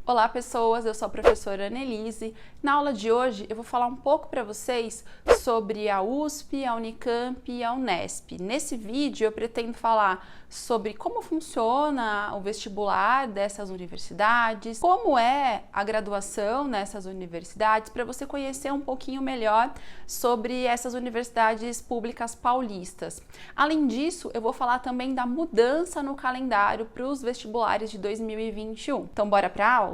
Olá pessoas, eu sou a professora Annelise. Na aula de hoje eu vou falar um pouco para vocês sobre a USP, a Unicamp e a Unesp. Nesse vídeo eu pretendo falar sobre como funciona o vestibular dessas universidades, como é a graduação nessas universidades, para você conhecer um pouquinho melhor sobre essas universidades públicas paulistas. Além disso, eu vou falar também da mudança no calendário para os vestibulares de 2021. Então bora para a aula?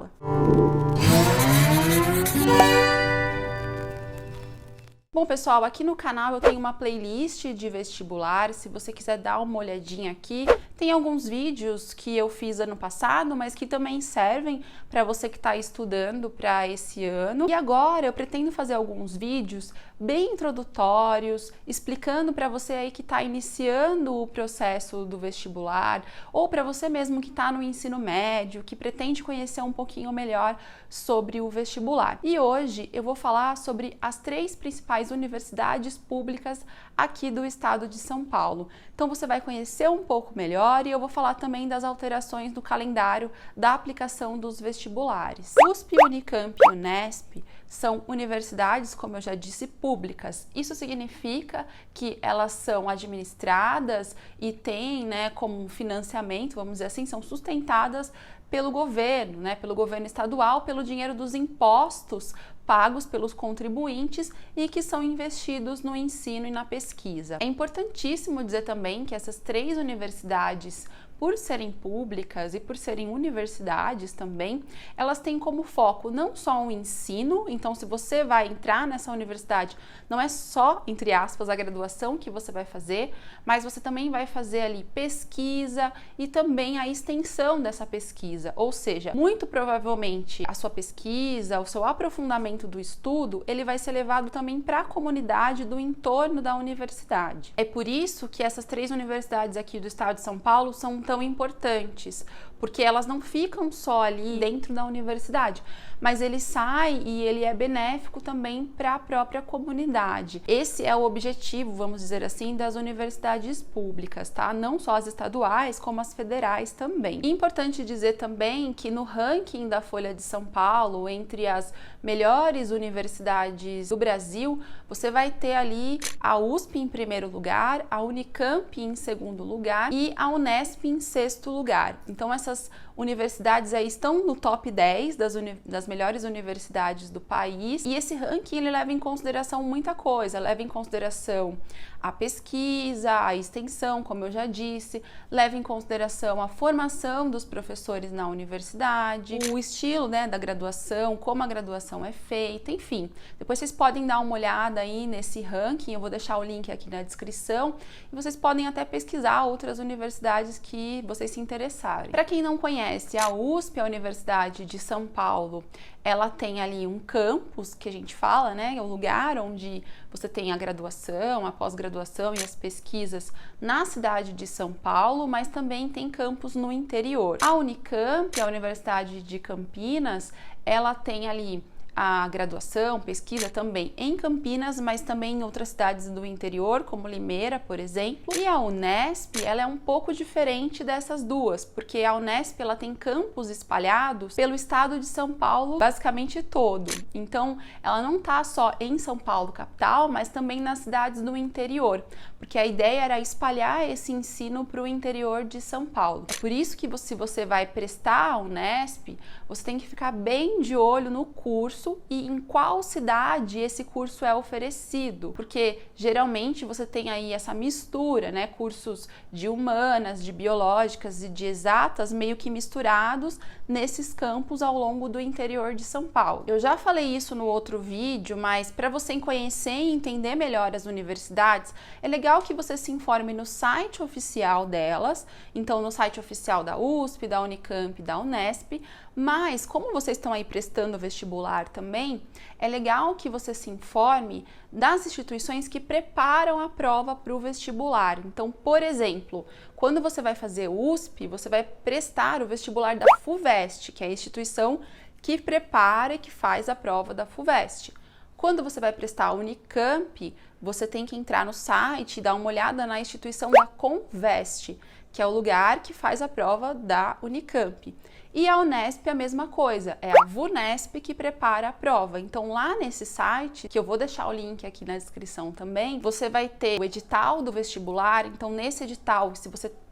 Bom, pessoal, aqui no canal eu tenho uma playlist de vestibular. Se você quiser dar uma olhadinha aqui, tem alguns vídeos que eu fiz ano passado, mas que também servem para você que está estudando para esse ano. E agora eu pretendo fazer alguns vídeos bem introdutórios, explicando para você aí que está iniciando o processo do vestibular, ou para você mesmo que está no ensino médio, que pretende conhecer um pouquinho melhor sobre o vestibular. E hoje eu vou falar sobre as 3 principais universidades públicas aqui do estado de São Paulo. Então você vai conhecer um pouco melhor e eu vou falar também das alterações no calendário da aplicação dos vestibulares. USP, Unicamp e Unesp são universidades, como eu já disse, públicas. Isso significa que elas são administradas e têm, como financiamento, vamos dizer assim, são sustentadas pelo governo, pelo governo estadual, pelo dinheiro dos impostos pagos pelos contribuintes e que são investidos no ensino e na pesquisa. É importantíssimo dizer também que essas 3 universidades, por serem públicas e por serem universidades também, elas têm como foco não só o ensino. Então, se você vai entrar nessa universidade, não é só, entre aspas, a graduação que você vai fazer, mas você também vai fazer ali pesquisa e também a extensão dessa pesquisa. Ou seja, muito provavelmente a sua pesquisa, o seu aprofundamento do estudo, ele vai ser levado também para a comunidade do entorno da universidade. É por isso que essas 3 universidades aqui do estado de São Paulo são tão importantes, porque elas não ficam só ali dentro da universidade, mas ele sai e ele é benéfico também para a própria comunidade. Esse é o objetivo, vamos dizer assim, das universidades públicas, tá? Não só as estaduais, como as federais também. E importante dizer também que no ranking da Folha de São Paulo, entre as melhores universidades do Brasil, você vai ter ali a USP em primeiro lugar, a Unicamp em segundo lugar e a Unesp em sexto lugar. Então essas universidades aí estão no top 10 das melhores universidades do país, e esse ranking ele leva em consideração muita coisa, leva em consideração a pesquisa, a extensão, como eu já disse, leva em consideração a formação dos professores na universidade, o estilo, da graduação, como a graduação é feita, enfim. Depois vocês podem dar uma olhada aí nesse ranking, eu vou deixar o link aqui na descrição, e vocês podem até pesquisar outras universidades que vocês se interessarem. Para quem não conhece, a USP, a Universidade de São Paulo, ela tem ali um campus, que a gente fala, é o lugar onde você tem a graduação, a pós-graduação e as pesquisas na cidade de São Paulo, mas também tem campus no interior. A Unicamp, a Universidade de Campinas, ela tem ali a graduação, pesquisa também em Campinas, mas também em outras cidades do interior, como Limeira, por exemplo. E a Unesp, ela é um pouco diferente dessas duas, porque a Unesp, ela tem campos espalhados pelo estado de São Paulo, basicamente todo. Então, ela não tá só em São Paulo, capital, mas também nas cidades do interior, porque a ideia era espalhar esse ensino para o interior de São Paulo. É por isso que se você vai prestar a Unesp, você tem que ficar bem de olho no curso e em qual cidade esse curso é oferecido, porque geralmente você tem aí essa mistura, cursos de humanas, de biológicas e de exatas meio que misturados nesses campos ao longo do interior de São Paulo. Eu já falei isso no outro vídeo, mas para você conhecer e entender melhor as universidades, é legal que você se informe no site oficial delas, então no site oficial da USP, da Unicamp, da Unesp, mas como vocês estão aí prestando vestibular também, é legal que você se informe das instituições que preparam a prova para o vestibular. Então, por exemplo, quando você vai fazer USP, você vai prestar o vestibular da FUVEST, que é a instituição que prepara e que faz a prova da FUVEST. Quando você vai prestar a Unicamp, você tem que entrar no site e dar uma olhada na instituição da Convest, que é o lugar que faz a prova da Unicamp. E a Unesp é a mesma coisa, é a VUNESP que prepara a prova. Então lá nesse site, que eu vou deixar o link aqui na descrição também, você vai ter o edital do vestibular. Então nesse edital,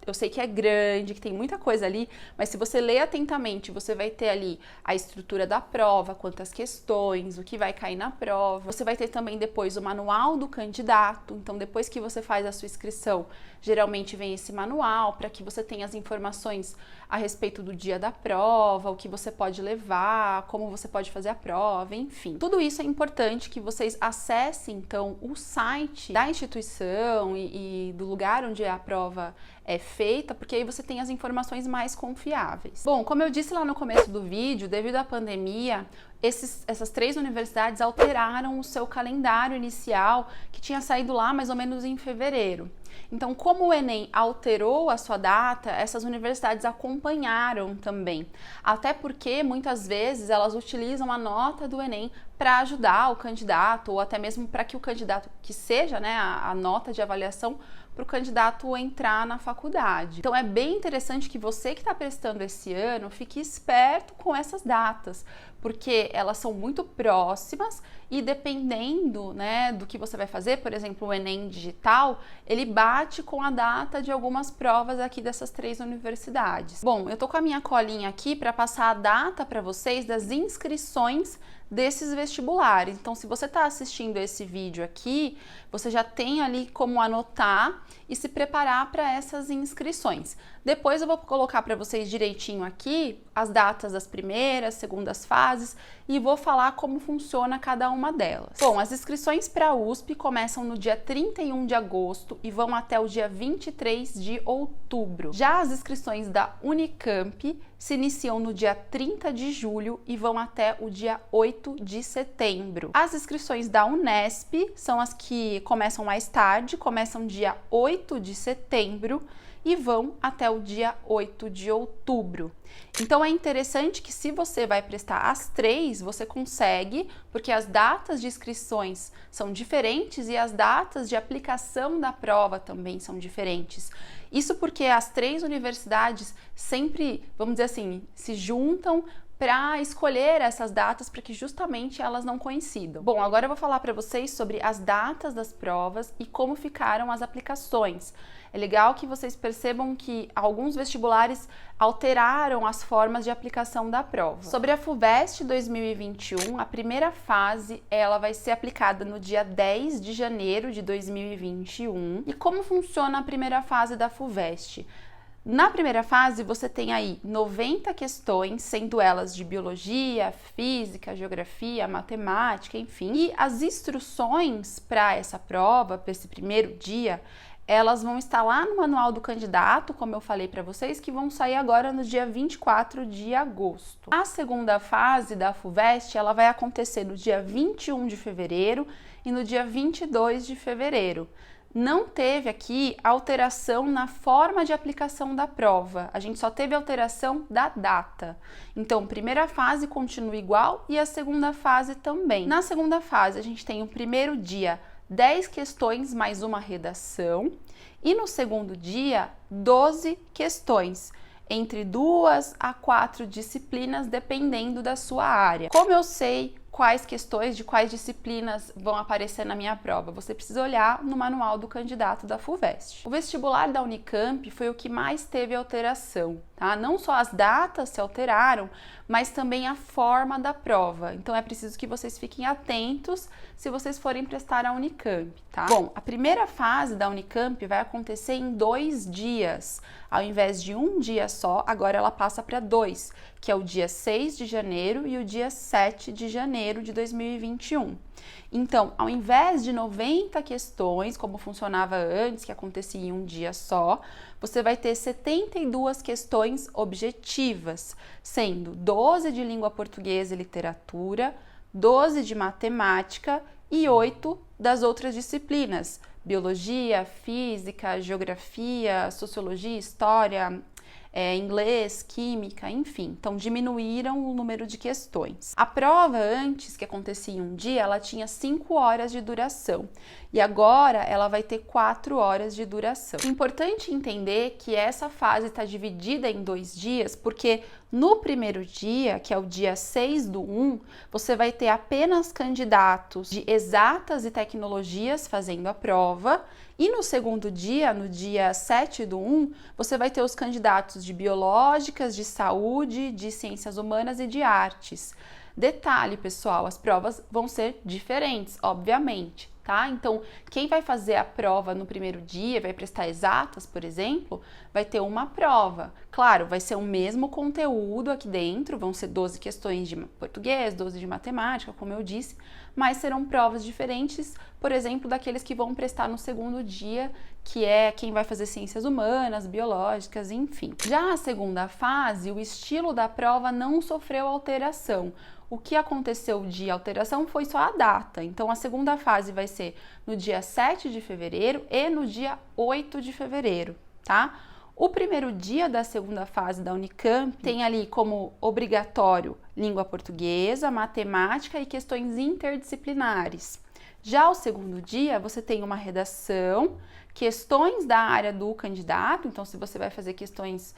eu sei que é grande, que tem muita coisa ali, mas se você ler atentamente, você vai ter ali a estrutura da prova, quantas questões, o que vai cair na prova. Você vai ter também depois o manual do candidato. Então depois que você faz a sua inscrição, geralmente vem esse manual para que você tenha as informações a respeito do dia da prova, o que você pode levar, como você pode fazer a prova, enfim. Tudo isso é importante que vocês acessem, então, o site da instituição e do lugar onde a prova é feita, porque aí você tem as informações mais confiáveis. Bom, como eu disse lá no começo do vídeo, devido à pandemia, essas 3 universidades alteraram o seu calendário inicial, que tinha saído lá mais ou menos em fevereiro. Então, como o Enem alterou a sua data, essas universidades acompanharam também. Até porque, muitas vezes, elas utilizam a nota do Enem para ajudar o candidato, ou até mesmo para que o candidato, que seja, né, a nota de avaliação, para o candidato entrar na faculdade. Então é bem interessante que você que está prestando esse ano fique esperto com essas datas, porque elas são muito próximas e dependendo, né, do que você vai fazer, por exemplo, o Enem digital, ele bate com a data de algumas provas aqui dessas 3 universidades. Bom, eu tô com a minha colinha aqui para passar a data para vocês das inscrições desses vestibulares. Então, se você está assistindo esse vídeo aqui, você já tem ali como anotar e se preparar para essas inscrições. Depois eu vou colocar para vocês direitinho aqui as datas das primeiras, segundas fases e vou falar como funciona cada uma delas. Bom, as inscrições para a USP começam no dia 31 de agosto e vão até o dia 23 de outubro. Já as inscrições da Unicamp se iniciam no dia 30 de julho e vão até o dia 8 de setembro. As inscrições da Unesp são as que começam mais tarde, começam dia 8 de setembro e vão até o dia 8 de outubro. Então é interessante que se você vai prestar as 3, você consegue, porque as datas de inscrições são diferentes e as datas de aplicação da prova também são diferentes. Isso porque as 3 universidades sempre, vamos dizer assim, se juntam para escolher essas datas para que justamente elas não coincidam. Bom, agora eu vou falar para vocês sobre as datas das provas e como ficaram as aplicações. É legal que vocês percebam que alguns vestibulares alteraram as formas de aplicação da prova. Sobre a FUVEST 2021, a primeira fase ela vai ser aplicada no dia 10 de janeiro de 2021. E como funciona a primeira fase da FUVEST? Na primeira fase, você tem aí 90 questões, sendo elas de biologia, física, geografia, matemática, enfim. E as instruções para essa prova, para esse primeiro dia, elas vão estar lá no manual do candidato, como eu falei para vocês, que vão sair agora no dia 24 de agosto. A segunda fase da FUVEST, ela vai acontecer no dia 21 de fevereiro e no dia 22 de fevereiro. Não teve aqui alteração na forma de aplicação da prova, a gente só teve alteração da data. Então, primeira fase continua igual e a segunda fase também. Na segunda fase, a gente tem o primeiro dia 10 questões mais uma redação e no segundo dia 12 questões, entre 2 a 4 disciplinas, dependendo da sua área. Como eu sei quais questões de quais disciplinas vão aparecer na minha prova? Você precisa olhar no manual do candidato da FUVEST. O vestibular da Unicamp foi o que mais teve alteração, tá? Não só as datas se alteraram, mas também a forma da prova. Então é preciso que vocês fiquem atentos se vocês forem prestar a Unicamp, tá? Bom, a primeira fase da Unicamp vai acontecer em 2 dias. Ao invés de um dia só, agora ela passa para 2, que é o dia 6 de janeiro e o dia 7 de janeiro de 2021. Então, ao invés de 90 questões, como funcionava antes, que acontecia em um dia só, você vai ter 72 questões objetivas, sendo 12 de língua portuguesa e literatura, 12 de matemática e 8 das outras disciplinas, biologia, física, geografia, sociologia, história, inglês, química, enfim. Então, diminuíram o número de questões. A prova antes, que acontecia em um dia, ela tinha 5 horas de duração. E agora ela vai ter 4 horas de duração. Importante entender que essa fase está dividida em 2 dias, porque no primeiro dia, que é o dia 6/1, você vai ter apenas candidatos de exatas e tecnologias fazendo a prova. E no segundo dia, no dia 7/1, você vai ter os candidatos de biológicas, de saúde, de ciências humanas e de artes. Detalhe, pessoal, as provas vão ser diferentes, obviamente, tá? Então, quem vai fazer a prova no primeiro dia, vai prestar exatas, por exemplo, vai ter uma prova. Claro, vai ser o mesmo conteúdo aqui dentro, vão ser 12 questões de português, 12 de matemática, como eu disse, mas serão provas diferentes, por exemplo, daqueles que vão prestar no segundo dia, que é quem vai fazer ciências humanas, biológicas, enfim. Já a segunda fase, o estilo da prova não sofreu alteração. O que aconteceu de alteração foi só a data. Então, a segunda fase vai ser no dia 7 de fevereiro e no dia 8 de fevereiro, tá? O primeiro dia da segunda fase da Unicamp tem ali como obrigatório língua portuguesa, matemática e questões interdisciplinares. Já o segundo dia, você tem uma redação, questões da área do candidato, então se você vai fazer questões,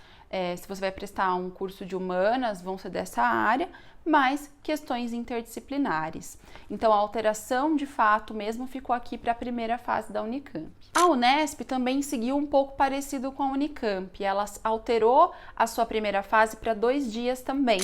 se você vai prestar um curso de humanas, vão ser dessa área, mais questões interdisciplinares. Então a alteração de fato mesmo ficou aqui para a primeira fase da Unicamp. A Unesp também seguiu um pouco parecido com a Unicamp, ela alterou a sua primeira fase para 2 dias também.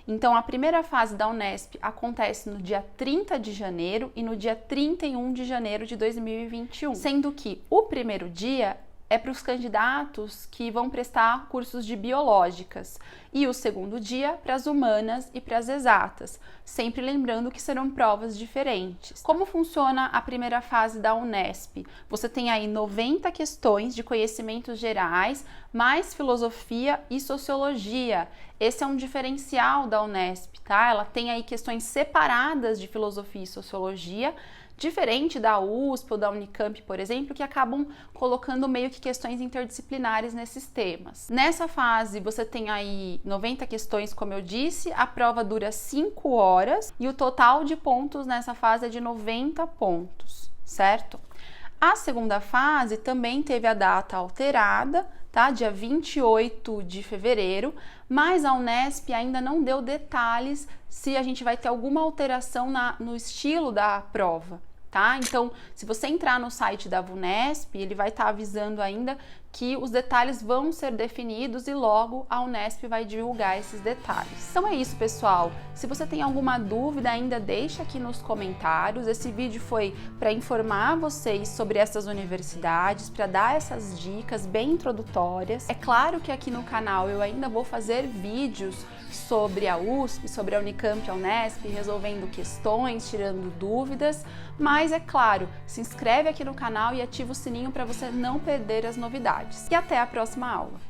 Então a primeira fase da Unesp acontece no dia 30 de janeiro e no dia 31 de janeiro de 2021, sendo que o primeiro dia é para os candidatos que vão prestar cursos de biológicas e o segundo dia para as humanas e para as exatas, sempre lembrando que serão provas diferentes. Como funciona a primeira fase da Unesp? Você tem aí 90 questões de conhecimentos gerais, mais filosofia e sociologia. Esse é um diferencial da Unesp, tá? Ela tem aí questões separadas de filosofia e sociologia, diferente da USP ou da Unicamp, por exemplo, que acabam colocando meio que questões interdisciplinares nesses temas. Nessa fase, você tem aí 90 questões, como eu disse, a prova dura 5 horas e o total de pontos nessa fase é de 90 pontos, certo? A segunda fase também teve a data alterada, tá? Dia 28 de fevereiro, mas a Unesp ainda não deu detalhes se a gente vai ter alguma alteração no estilo da prova, tá? Então, se você entrar no site da Vunesp, ele vai estar avisando ainda que os detalhes vão ser definidos e logo a Unesp vai divulgar esses detalhes. Então é isso, pessoal. Se você tem alguma dúvida, ainda deixa aqui nos comentários. Esse vídeo foi para informar vocês sobre essas universidades, para dar essas dicas bem introdutórias. É claro que aqui no canal eu ainda vou fazer vídeos sobre a USP, sobre a Unicamp, a Unesp, resolvendo questões, tirando dúvidas, mas é claro, se inscreve aqui no canal e ativa o sininho para você não perder as novidades. E até a próxima aula!